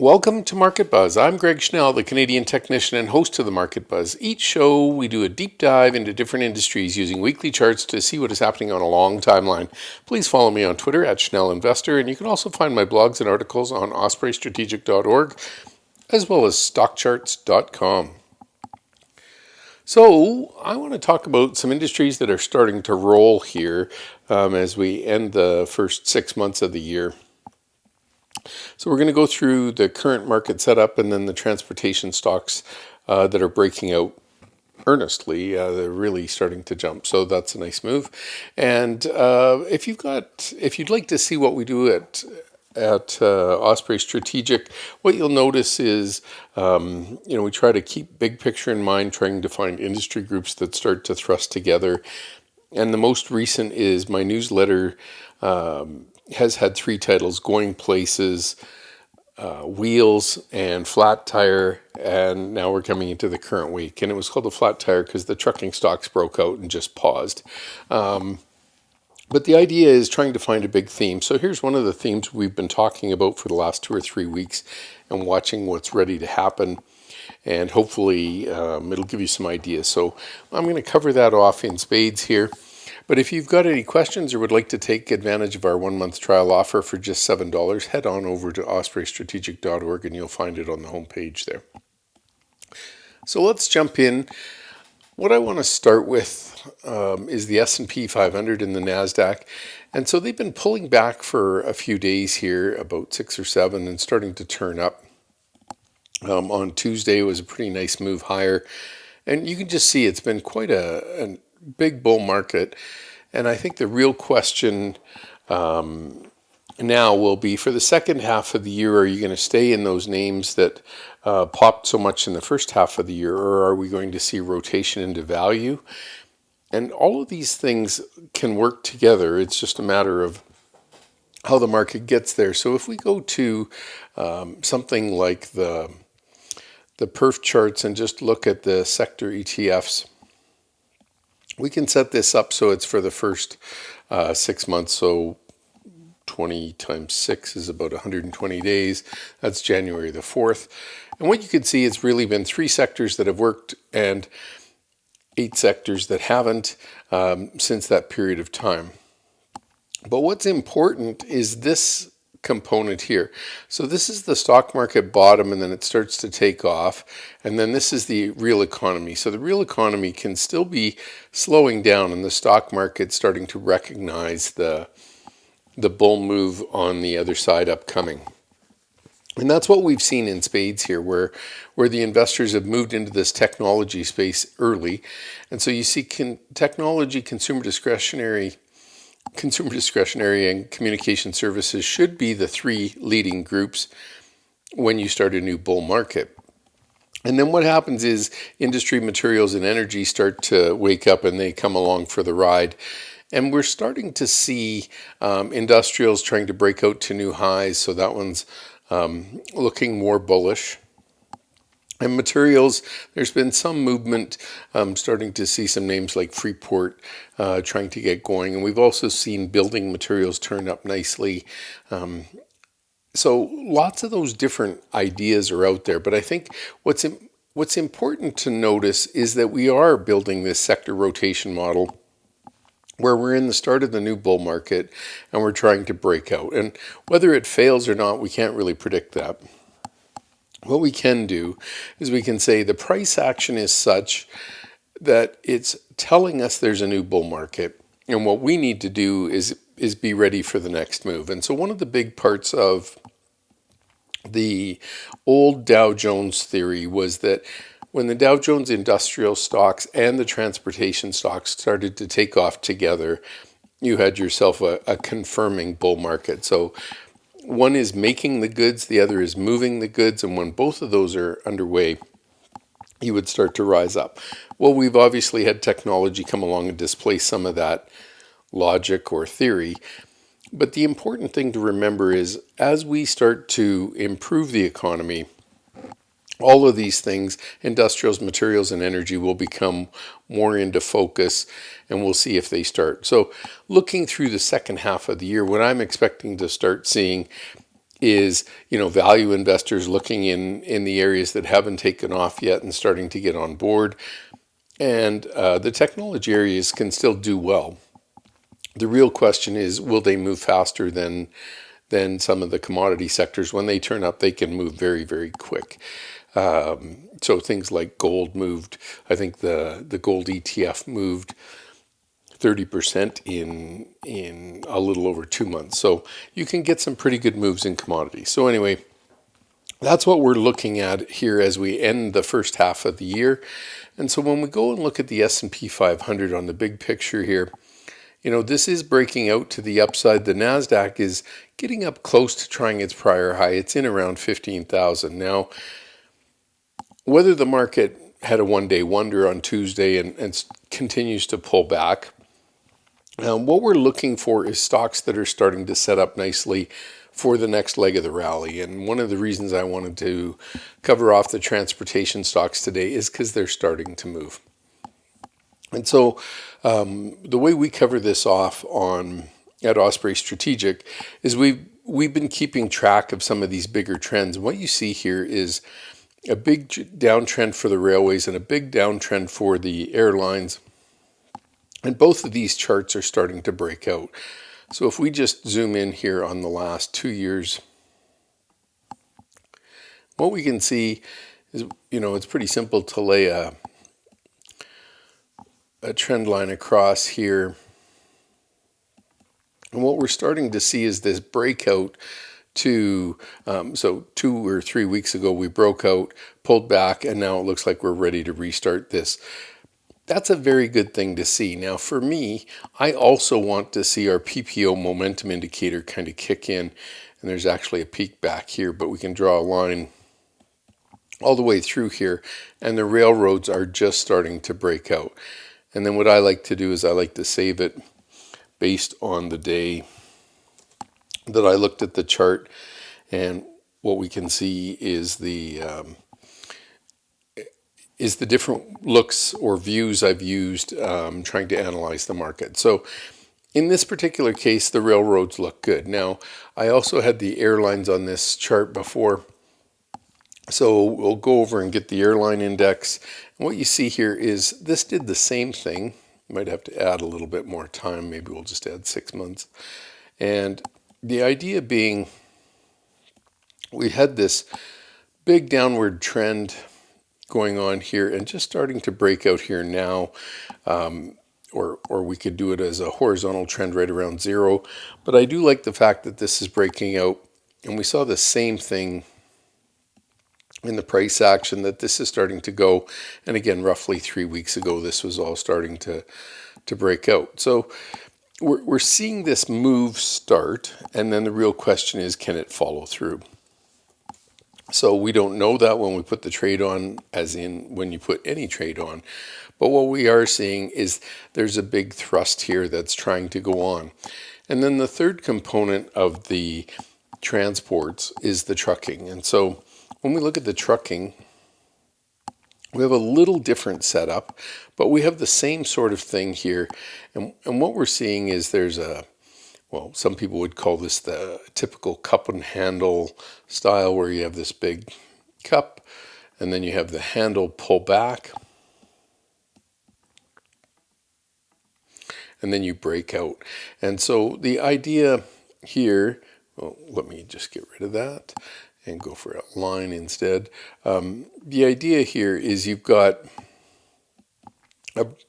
Welcome to Market Buzz. I'm Greg Schnell, the Canadian technician and host of the Market Buzz. Each show, we do a deep dive into different industries using weekly charts to see what is happening on a long timeline. Please follow me on Twitter at Schnell Investor, and you can also find my blogs and articles on ospreystrategic.org as well as StockCharts.com. So I want to talk about some industries that are starting to roll here as we end the first 6 months of the year. So we're going to go through the current market setup and then the transportation stocks that are breaking out earnestly. They're really starting to jump, so that's a nice move. And if you'd like to see what we do at Osprey Strategic, what you'll notice is, we try to keep big picture in mind, trying to find industry groups that start to thrust together. And the most recent is my newsletter. Has had 3 titles: Going Places, Wheels, and Flat Tire, and now we're coming into the current week. And it was called the Flat Tire because the trucking stocks broke out and just paused. But the idea is trying to find a big theme. So here's one of the themes we've been talking about for the last 2 or 3 weeks and watching what's ready to happen. And hopefully it'll give you some ideas. So I'm going to cover that off in spades here. But if you've got any questions or would like to take advantage of our 1-month trial offer for just $7, head on over to ospreystrategic.org and you'll find it on the homepage there. So let's jump in. What I want to start with is the S&P 500 and the NASDAQ. And so they've been pulling back for a few days here, about 6 or 7, and starting to turn up. On Tuesday was a pretty nice move higher. And you can just see it's been quite a big bull market, and I think the real question now will be, for the second half of the year, are you going to stay in those names that popped so much in the first half of the year, or are we going to see rotation into value? And all of these things can work together. It's just a matter of how the market gets there. So if we go to something like the perf charts and just look at the sector ETFs, we can set this up so it's for the first 6 months. So 20 times 6 is about 120 days. That's January the 4th. And what you can see, it's really been 3 sectors that have worked and 8 sectors that haven't since that period of time. But what's important is this component here. So this is the stock market bottom, and then it starts to take off, and then this is the real economy. So the real economy can still be slowing down, and the stock market starting to recognize the bull move on the other side upcoming. And that's what we've seen in spades here, where the investors have moved into this technology space early. And so you see technology, consumer discretionary, and communication services should be the 3 leading groups when you start a new bull market. And then what happens is industry, materials, and energy start to wake up, and they come along for the ride. And we're starting to see industrials trying to break out to new highs, so that one's looking more bullish. And materials, there's been some movement, starting to see some names like Freeport trying to get going. And we've also seen building materials turn up nicely. So lots of those different ideas are out there. But I think what's important to notice is that we are building this sector rotation model where we're in the start of the new bull market and we're trying to break out. And whether it fails or not, we can't really predict that. What we can do is we can say the price action is such that it's telling us there's a new bull market, and what we need to do is be ready for the next move. And so one of the big parts of the old Dow Jones theory was that when the Dow Jones industrial stocks and the transportation stocks started to take off together, you had yourself a confirming bull market. So one is making the goods, the other is moving the goods, and when both of those are underway, you would start to rise up. Well, we've obviously had technology come along and displace some of that logic or theory, but the important thing to remember is as we start to improve the economy, all of these things, industrials, materials, and energy, will become more into focus, and we'll see if they start. So looking through the second half of the year, what I'm expecting to start seeing is, value investors looking in the areas that haven't taken off yet and starting to get on board. And the technology areas can still do well. The real question is, will they move faster than some of the commodity sectors? When they turn up, they can move very, very quick. So things like gold moved. I think the gold ETF moved 30% in a little over 2 months. So you can get some pretty good moves in commodities. So anyway, that's what we're looking at here as we end the first half of the year. And so when we go and look at the S&P 500 on the big picture here, this is breaking out to the upside. The NASDAQ is getting up close to trying its prior high. It's in around 15,000. Now, whether the market had a one-day wonder on Tuesday and continues to pull back, what we're looking for is stocks that are starting to set up nicely for the next leg of the rally. And one of the reasons I wanted to cover off the transportation stocks today is because they're starting to move. And so the way we cover this off at Osprey Strategic is we've been keeping track of some of these bigger trends. And what you see here is a big downtrend for the railways and a big downtrend for the airlines. And both of these charts are starting to break out. So if we just zoom in here on the last 2 years, what we can see is, it's pretty simple to lay a trend line across here. And what we're starting to see is this breakout so 2 or 3 weeks ago, we broke out, pulled back, and now it looks like we're ready to restart this. That's a very good thing to see. Now, for me, I also want to see our PPO momentum indicator kind of kick in. And there's actually a peak back here, but we can draw a line all the way through here. And the railroads are just starting to break out. And then what I like to do is I like to save it based on the day that I looked at the chart. And what we can see is the different looks or views I've used trying to analyze the market. So in this particular case, the railroads look good. Now, I also had the airlines on this chart before. So we'll go over and get the airline index. And what you see here is this did the same thing. You might have to add a little bit more time. Maybe we'll just add 6 months. And the idea being we had this big downward trend going on here and just starting to break out here now, or we could do it as a horizontal trend right around zero. But I do like the fact that this is breaking out, and we saw the same thing in the price action, that this is starting to go. And again, roughly 3 weeks ago, this was all starting to break out. So we're seeing this move start, and then the real question is, can it follow through? So we don't know that when we put the trade on, as in when you put any trade on. But what we are seeing is there's a big thrust here that's trying to go on. And then the third component of the transports is the trucking. And so when we look at the trucking, we have a little different setup, but we have the same sort of thing here. And what we're seeing is there's some people would call this the typical cup and handle style, where you have this big cup and then you have the handle pull back and then you break out. And so the idea here, let me just get rid of that and go for a line instead. The idea here is you've got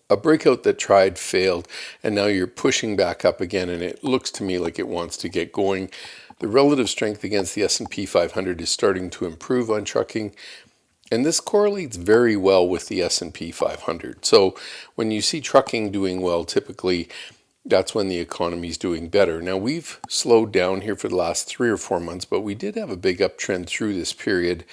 a breakout that tried, failed, and now you're pushing back up again, and it looks to me like it wants to get going. The relative strength against the S&P 500 is starting to improve on trucking, and this correlates very well with the S&P 500. So when you see trucking doing well, typically that's when the economy is doing better. Now, we've slowed down here for the last 3 or 4 months, but we did have a big uptrend through this period.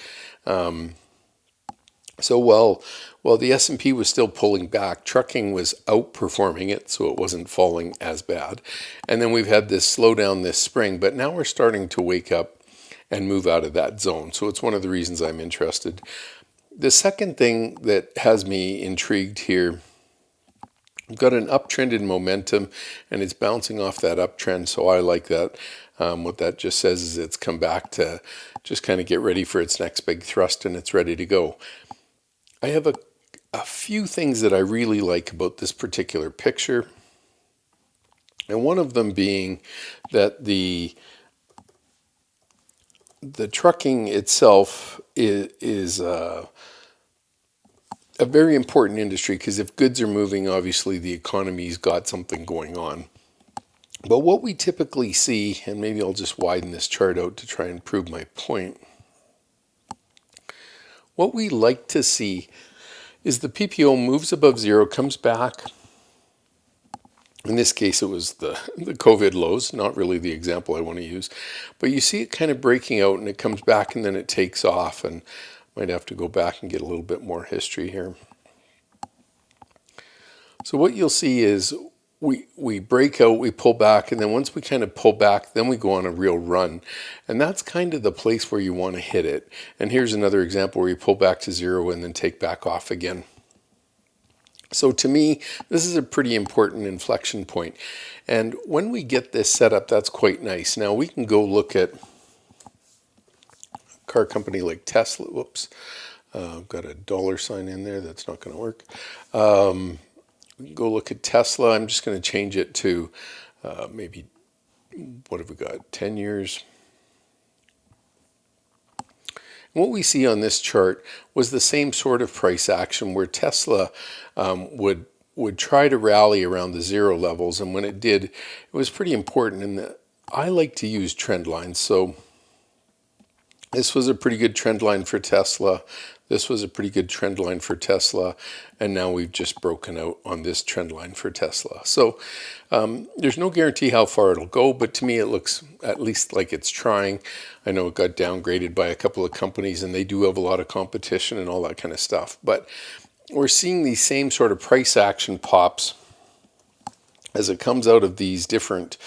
So while the S&P was still pulling back, trucking was outperforming it, so it wasn't falling as bad. And then we've had this slowdown this spring, but now we're starting to wake up and move out of that zone. So it's one of the reasons I'm interested. The second thing that has me intrigued here We've got an uptrend in momentum, and it's bouncing off that uptrend, so I like that. What that just says is it's come back to just kind of get ready for its next big thrust, and it's ready to go. I have a few things that I really like about this particular picture, and one of them being that the trucking itself is a very important industry, because if goods are moving, obviously the economy's got something going on. But what we typically see, and maybe I'll just widen this chart out to try and prove my point, what we like to see is the PPO moves above zero, comes back. In this case, it was the COVID lows, not really the example I want to use. But you see it kind of breaking out, and it comes back, and then it takes off. And might have to go back and get a little bit more history here. So what you'll see is we break out, we pull back, and then once we kind of pull back, then we go on a real run. And that's kind of the place where you want to hit it. And here's another example where you pull back to zero and then take back off again. So to me, this is a pretty important inflection point. And when we get this set up, that's quite nice. Now we can go look at a car company like Tesla. Whoops, I've got a dollar sign in there. That's not going to work. We can go look at Tesla. I'm just going to change it to maybe, what have we got, 10 years. And what we see on this chart was the same sort of price action where Tesla would try to rally around the zero levels. And when it did, it was pretty important. And I like to use trend lines. So this was a pretty good trend line for Tesla. This was a pretty good trend line for Tesla. And now we've just broken out on this trend line for Tesla. So there's no guarantee how far it'll go, but to me it looks at least like it's trying. I know it got downgraded by a couple of companies, and they do have a lot of competition and all that kind of stuff. But we're seeing these same sort of price action pops as it comes out of these different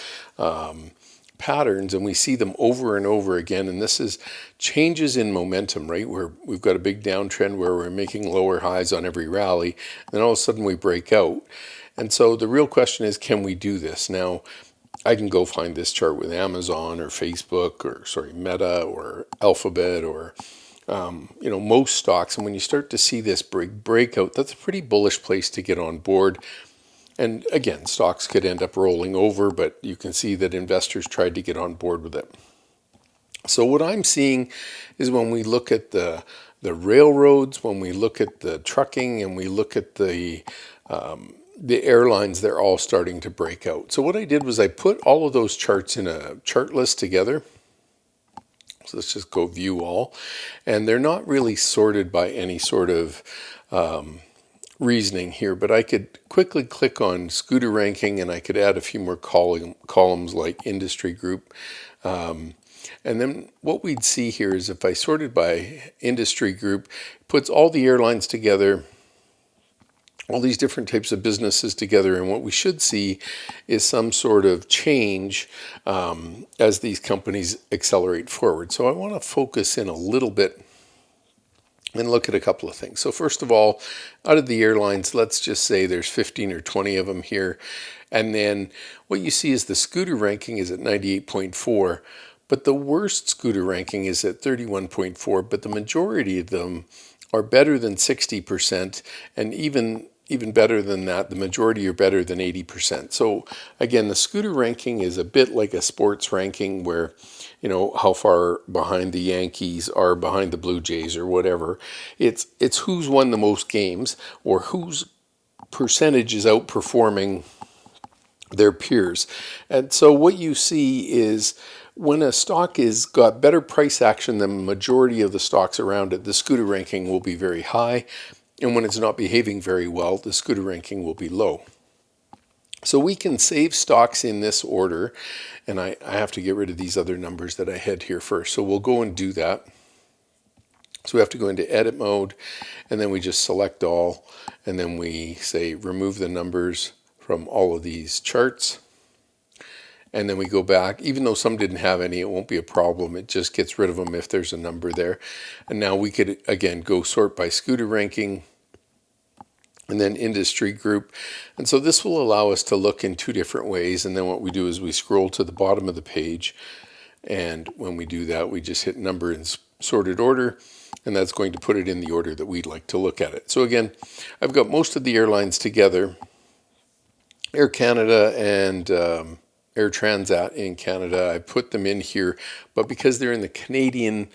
patterns, and we see them over and over again. And this is changes in momentum, right? Where we've got a big downtrend where we're making lower highs on every rally, and then all of a sudden we break out. And so the real question is, can we do this? Now, I can go find this chart with Amazon or Facebook or Meta or Alphabet or most stocks. And when you start to see this breakout, that's a pretty bullish place to get on board. And again, stocks could end up rolling over, but you can see that investors tried to get on board with it. So what I'm seeing is when we look at the railroads, when we look at the trucking, and we look at the airlines, they're all starting to break out. So what I did was I put all of those charts in a chart list together. So let's just go view all. And they're not really sorted by any sort of reasoning here, but I could quickly click on scooter ranking, and I could add a few more columns like industry group. And then what we'd see here is if I sorted by industry group, it puts all the airlines together, all these different types of businesses together, and what we should see is some sort of change as these companies accelerate forward. So I want to focus in a little bit and look at a couple of things. So first of all, out of the airlines, let's just say there's 15 or 20 of them here. And then what you see is the scooter ranking is at 98.4, but the worst scooter ranking is at 31.4, but the majority of them are better than 60%, and even better than that, the majority are better than 80%. So again, the scooter ranking is a bit like a sports ranking where, how far behind the Yankees are behind the Blue Jays or whatever. It's who's won the most games or whose percentage is outperforming their peers. And so what you see is when a stock is got better price action than the majority of the stocks around it, the scooter ranking will be very high. And when it's not behaving very well, the scooter ranking will be low. So we can save stocks in this order, and I have to get rid of these other numbers that I had here first. So we'll go and do that. So we have to go into edit mode, and then we just select all, and then we say remove the numbers from all of these charts. And then we go back. Even though some didn't have any, it won't be a problem. It just gets rid of them if there's a number there. And now we could, again, go sort by scooter ranking. and then industry group. And so this will allow us to look in two different ways. And then what we do is we scroll to the bottom of the page. And when we do that, we just hit number in sorted order. And that's going to put it in the order that we'd like to look at it. So again, I've got most of the airlines together. Air Canada and Air Transat in Canada, I put them in here. But because they're in the Canadian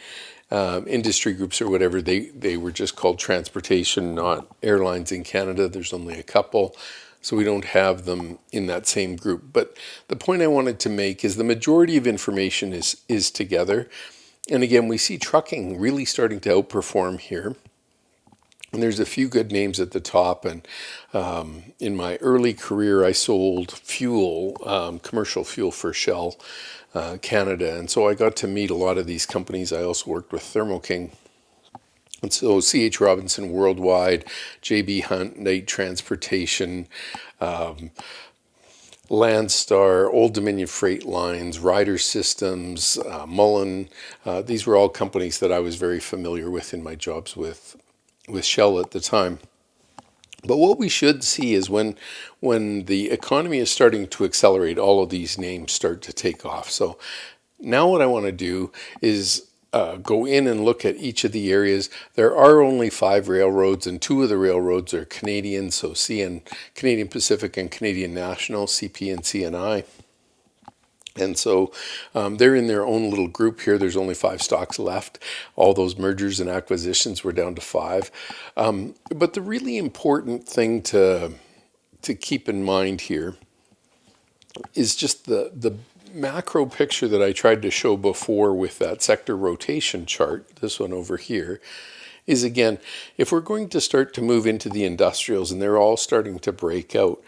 industry groups or whatever, they were just called transportation, not airlines in Canada. There's only a couple, so we don't have them in that same group. But the point I wanted to make is the majority of information is together. And again, we see trucking really starting to outperform here. And there's a few good names at the top. And in my early career, I sold fuel, commercial fuel for Shell Canada. And so I got to meet a lot of these companies. I also worked with Thermo King. And so C.H. Robinson Worldwide, J.B. Hunt, Knight Transportation, Landstar, Old Dominion Freight Lines, Ryder Systems, Mullen. These were all companies that I was very familiar with in my jobs with Shell at the time. But what we should see is when the economy is starting to accelerate, all of these names start to take off. So now what I want to do is go in and look at each of the areas. There are only 5 railroads, and 2 of the railroads are Canadian, so Canadian Pacific and Canadian National, CP and CNI. And so they're in their own little group here. There's only 5 stocks left. All those mergers and acquisitions were down to 5. But the really important thing to keep in mind here is just the macro picture that I tried to show before with that sector rotation chart, this one over here, is again, if we're going to start to move into the industrials and they're all starting to break out,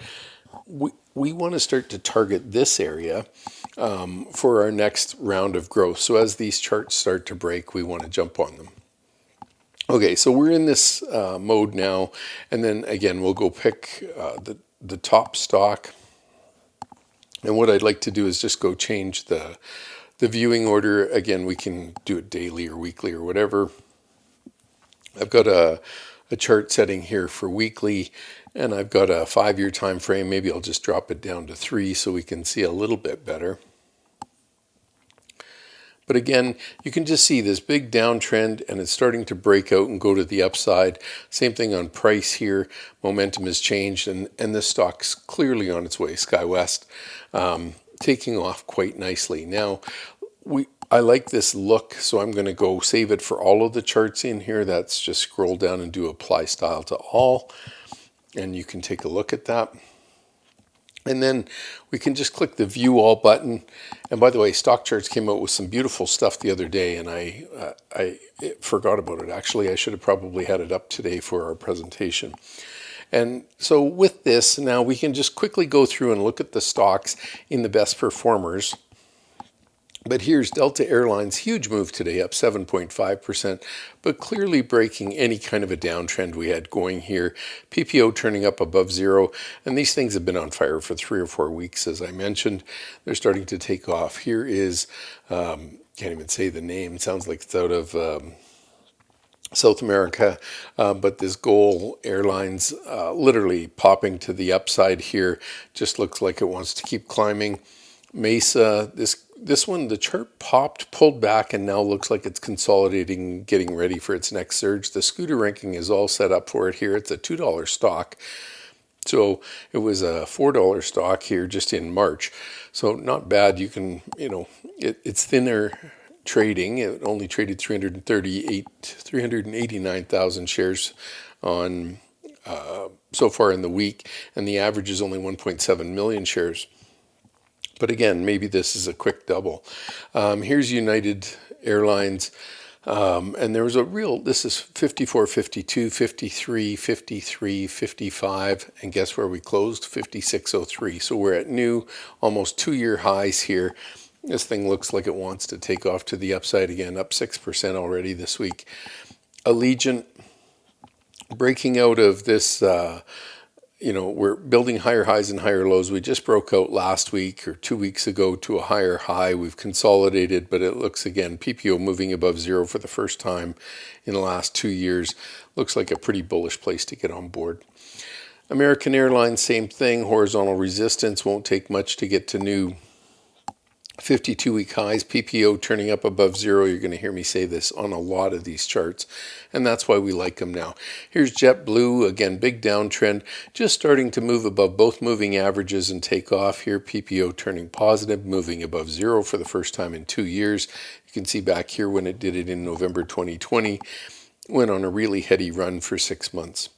we want to start to target this area for our next round of growth. So as these charts start to break, we want to jump on them. Okay, so we're in this mode now, and then again, we'll go pick the top stock. And what I'd like to do is just go change the viewing order. Again, we can do it daily or weekly or whatever. I've got a chart setting here for weekly, and I've got a 5-year time frame. Maybe I'll just drop it down to 3 so we can see a little bit better. But again, you can just see this big downtrend, and it's starting to break out and go to the upside. Same thing on price here. Momentum has changed, and this stock's clearly on its way. SkyWest taking off quite nicely. Now, I like this look, so I'm going to go save it for all of the charts in here. That's just scroll down and do apply style to all, and you can take a look at that. And then we can just click the View All button. And by the way, StockCharts came out with some beautiful stuff the other day, and I forgot about it. Actually, I should have probably had it up today for our presentation. And so with this, now we can just quickly go through and look at the stocks in the best performers. But here's Delta Airlines, huge move today, up 7.5%, but clearly breaking any kind of a downtrend we had going here. PPO turning up above 0, and these things have been on fire for 3 or 4 weeks, as I mentioned. They're starting to take off. Here is, can't even say the name, sounds like it's out of South America, but this GOL Airlines literally popping to the upside here, just looks like it wants to keep climbing. Mesa, this one, the chart popped, pulled back, and now looks like it's consolidating, getting ready for its next surge. The scooter ranking is all set up for it here. It's a $2 stock. So it was a $4 stock here just in March. So not bad. You can, it's thinner trading. It only traded 389,000 shares on so far in the week, and the average is only 1.7 million shares. But again, maybe this is a quick double. Here's United Airlines. And there was this is 54, 52, 53, 53, 55. And guess where we closed? 56.03. So we're at new, almost 2-year highs here. This thing looks like it wants to take off to the upside again, up 6% already this week. Allegiant breaking out of this we're building higher highs and higher lows. We just broke out last week or 2 weeks ago to a higher high. We've consolidated, but it looks, again, PPO moving above zero for the first time in the last 2 years. Looks like a pretty bullish place to get on board. American Airlines, same thing. Horizontal resistance. Won't take much to get to new 52-week highs. PPO turning up above zero. You're going to hear me say this on a lot of these charts, and that's why we like them now. Here's JetBlue, again, big downtrend, just starting to move above both moving averages and take off here. PPO turning positive, moving above zero for the first time in 2 years. You can see back here when it did it in November 2020, went on a really heady run for 6 months.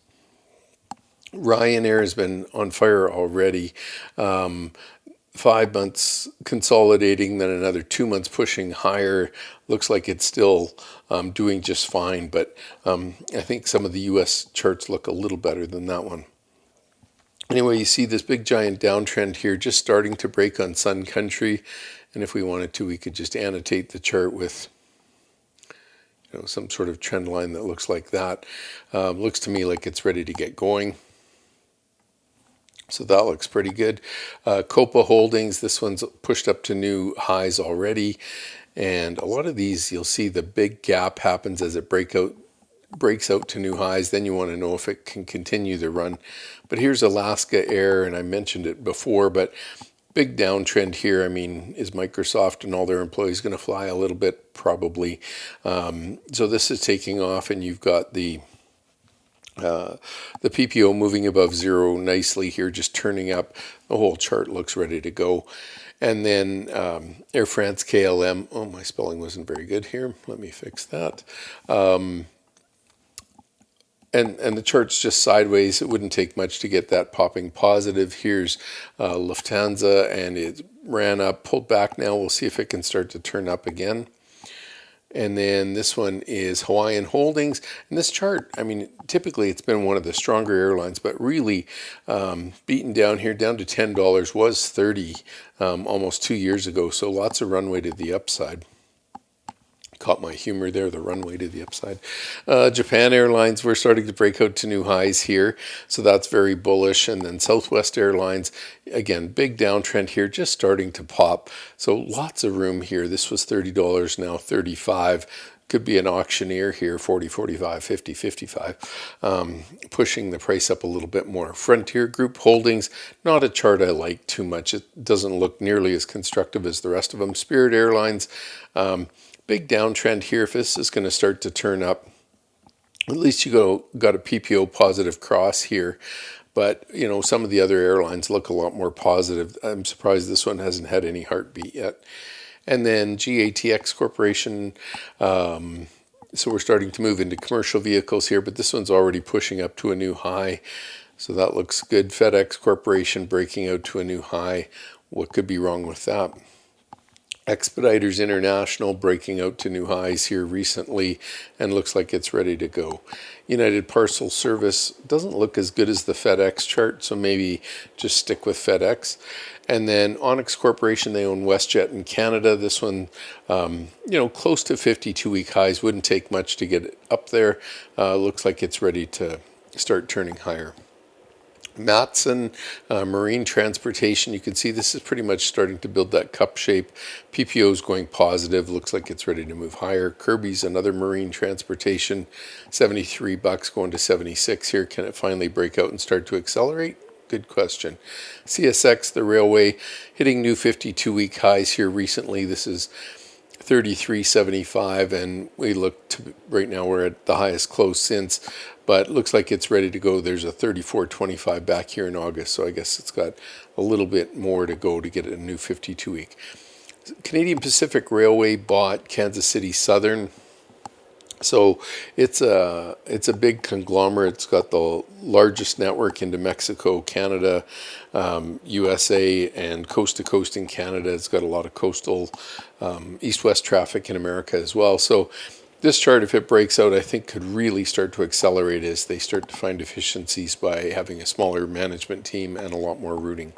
Ryanair has been on fire already. 5 months consolidating, then another 2 months pushing higher. Looks like it's still doing just fine, but I think some of the US charts look a little better than that one. Anyway, you see this big giant downtrend here just starting to break on Sun Country, and if we wanted to, we could just annotate the chart with some sort of trend line that looks like that. Looks to me like it's ready to get going. So that looks pretty good. Copa Holdings, this one's pushed up to new highs already. And a lot of these, you'll see the big gap happens as it breaks out to new highs. Then you want to know if it can continue the run. But here's Alaska Air, and I mentioned it before, but big downtrend here. I mean, is Microsoft and all their employees going to fly a little bit? Probably. So this is taking off, and you've got the PPO moving above zero nicely here, just turning up. The whole chart looks ready to go. And then Air France KLM. Oh, my spelling wasn't very good here. Let me fix that. And the chart's just sideways. It wouldn't take much to get that popping positive. Here's Lufthansa, and it ran up, pulled back now. We'll see if it can start to turn up again. And then this one is Hawaiian Holdings. And this chart, I mean, typically it's been one of the stronger airlines, but really beaten down here, down to $10, was $30 almost 2 years ago. So lots of runway to the upside. Caught my humor there, the runway to the upside. Japan Airlines, we're starting to break out to new highs here, so that's very bullish. And then Southwest Airlines, again, big downtrend here, just starting to pop. So lots of room here. This was $30, now $35. Could be an auctioneer here, 40, 45, 50, 55, pushing the price up a little bit more. Frontier Group Holdings, not a chart I like too much. It doesn't look nearly as constructive as the rest of them. Spirit Airlines, big downtrend here. If this is going to start to turn up, at least you got a PPO positive cross here. But, some of the other airlines look a lot more positive. I'm surprised this one hasn't had any heartbeat yet. And then GATX Corporation. So we're starting to move into commercial vehicles here, but this one's already pushing up to a new high. So that looks good. FedEx Corporation breaking out to a new high. What could be wrong with that? Expeditors International breaking out to new highs here recently, and looks like it's ready to go. United Parcel Service doesn't look as good as the FedEx chart, so maybe just stick with FedEx. And then Onyx Corporation, they own WestJet in Canada. This one, close to 52-week highs. Wouldn't take much to get it up there. Looks like it's ready to start turning higher. Matson, Marine Transportation, you can see this is pretty much starting to build that cup shape. PPO is going positive, looks like it's ready to move higher. Kirby's another marine transportation, $73 going to 76 here. Can it finally break out and start to accelerate? Good question. CSX, the railway, hitting new 52-week highs here recently. This is 33.75, and we look to right now we're at the highest close since, but looks like it's ready to go. There's a 34.25 back here in August, so I guess it's got a little bit more to go to get a new 52-week. Canadian Pacific Railway bought Kansas City Southern. So it's a big conglomerate. It's got the largest network into Mexico, Canada, USA, and coast to coast in Canada. It's got a lot of coastal east-west traffic in America as well. So this chart, if it breaks out, I think could really start to accelerate as they start to find efficiencies by having a smaller management team and a lot more routing.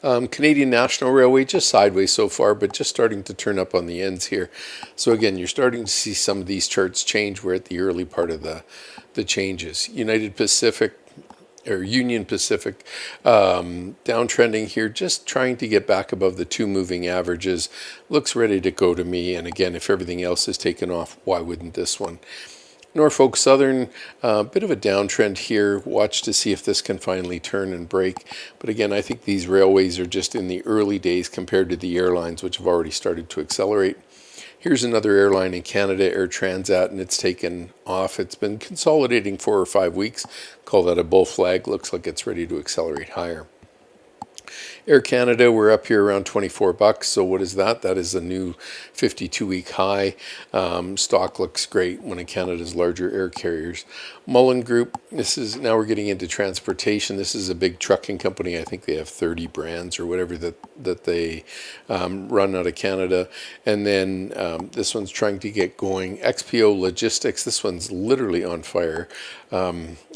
Canadian National Railway, just sideways so far, but just starting to turn up on the ends here. So again, you're starting to see some of these charts change. We're at the early part of the changes. United Pacific, or Union Pacific, downtrending here, just trying to get back above the 2 moving averages. Looks ready to go to me. And again, if everything else is taken off, why wouldn't this one? Norfolk Southern, bit of a downtrend here. Watch to see if this can finally turn and break. But again, I think these railways are just in the early days compared to the airlines, which have already started to accelerate. Here's another airline in Canada, Air Transat, and it's taken off. It's been consolidating 4 or 5 weeks. Call that a bull flag. Looks like it's ready to accelerate higher. Air Canada, we're up here around $24. So what is that? That is a new 52-week high. Stock looks great, one of Canada's larger air carriers. Mullen Group, now we're getting into transportation. This is a big trucking company. I think they have 30 brands or whatever that they run out of Canada. And then this one's trying to get going. XPO Logistics, this one's literally on fire.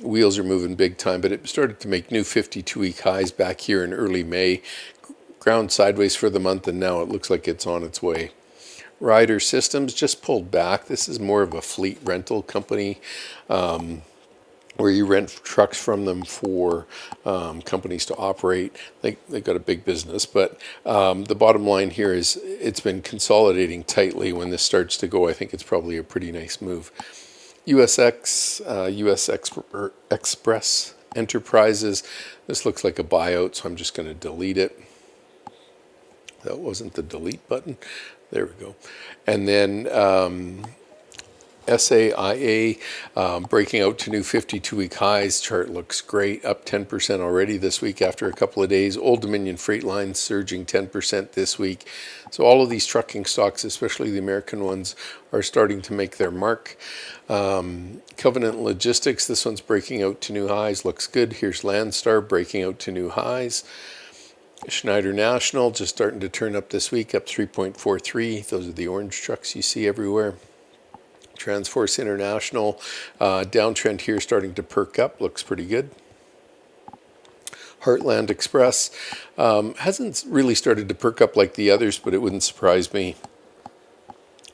Wheels are moving big time, but it started to make new 52-week highs back here in early May. Ground sideways for the month, and now it looks like it's on its way. Ryder Systems just pulled back. This is more of a fleet rental company where you rent trucks from them for companies to operate. They got a big business, but the bottom line here is it's been consolidating tightly. When this starts to go, I think it's probably a pretty nice move. US Express Enterprises. This looks like a buyout, so I'm just going to delete it. That wasn't the delete button. There we go. And then SAIA breaking out to new 52-week highs. Chart looks great, up 10% already this week after a couple of days. Old Dominion Freight Line surging 10% this week. So all of these trucking stocks, especially the American ones, are starting to make their mark. Covenant Logistics, this one's breaking out to new highs. Looks good. Here's Landstar breaking out to new highs. Schneider National just starting to turn up this week, up 3.43. Those are the orange trucks you see everywhere. Transforce International, downtrend here starting to perk up. Looks pretty good. Heartland Express hasn't really started to perk up like the others, but it wouldn't surprise me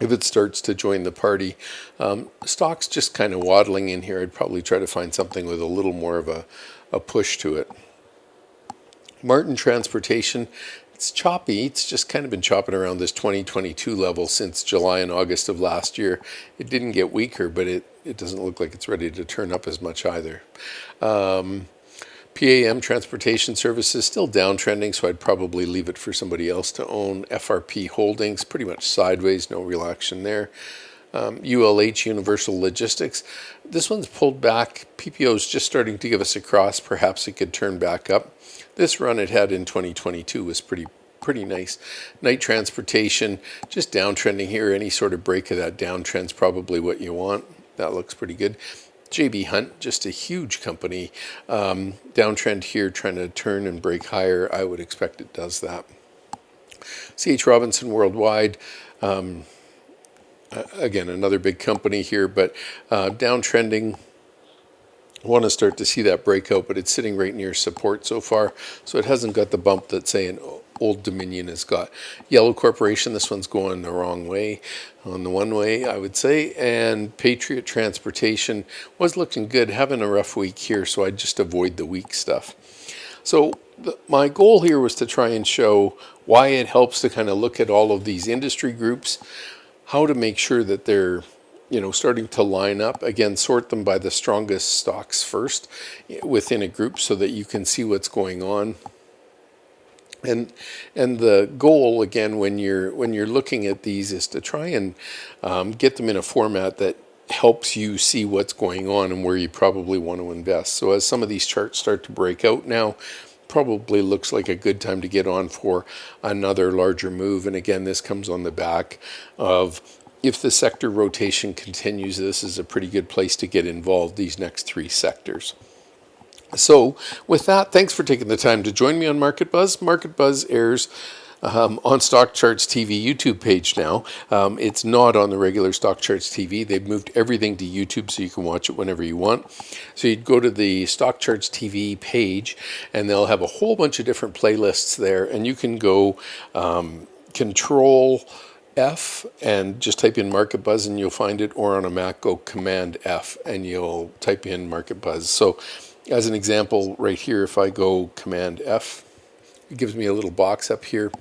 if it starts to join the party. Stock's just kind of waddling in here. I'd probably try to find something with a little more of a push to it. Martin Transportation, it's choppy. It's just kind of been chopping around this 2022 level since July and August of last year. It didn't get weaker, but it doesn't look like it's ready to turn up as much either. PAM Transportation Services still downtrending, so I'd probably leave it for somebody else to own. FRP Holdings, pretty much sideways, no real action there. ULH, Universal Logistics, this one's pulled back. PPO is just starting to give us a cross. Perhaps it could turn back up. This run it had in 2022 was pretty nice. Knight Transportation, just downtrending here. Any sort of break of that downtrend's probably what you want. That looks pretty good. JB Hunt, just a huge company. Downtrend here, trying to turn and break higher. I would expect it does that. C.H. Robinson Worldwide, again, another big company here, but downtrending. I want to start to see that breakout, but it's sitting right near support so far, so it hasn't got the bump that, say, an Old Dominion has got. Yellow Corporation, this one's going the wrong way, on the one way, I would say, and Patriot Transportation was looking good, having a rough week here, so I'd just avoid the weak stuff. So my goal here was to try and show why it helps to kind of look at all of these industry groups, how to make sure that they're starting to line up. Again, sort them by the strongest stocks first within a group so that you can see what's going on. And the goal, again, when you're looking at these, is to try and get them in a format that helps you see what's going on and where you probably want to invest. So as some of these charts start to break out now, probably looks like a good time to get on for another larger move. And again, this comes on the back of, if the sector rotation continues, this is a pretty good place to get involved, these next 3 sectors. So with that, thanks for taking the time to join me on Market Buzz. Market Buzz airs on StockCharts TV YouTube page now. It's not on the regular StockCharts TV. They've moved everything to YouTube so you can watch it whenever you want. So you'd go to the StockCharts TV page and they'll have a whole bunch of different playlists there, and you can go Control F and just type in Market Buzz and you'll find it, or on a Mac go Command F and you'll type in Market Buzz. So As an example, right here, if I go Command F, it gives me a little box up here,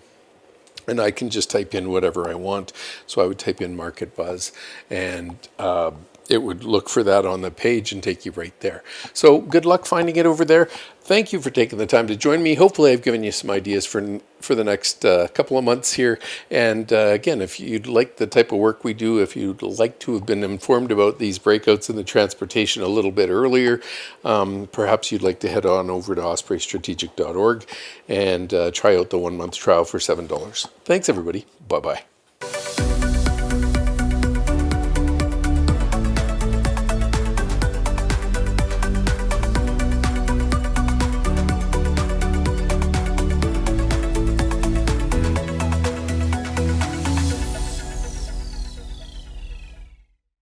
and I can just type in whatever I want. So I would type in market buzz, and it would look for that on the page and take you right there. So good luck finding it over there. Thank you for taking the time to join me. Hopefully I've given you some ideas for the next couple of months here. And again, if you'd like the type of work we do, if you'd like to have been informed about these breakouts in the transportation a little bit earlier, perhaps you'd like to head on over to ospreystrategic.org and try out the 1-month trial for $7. Thanks, everybody. Bye-bye.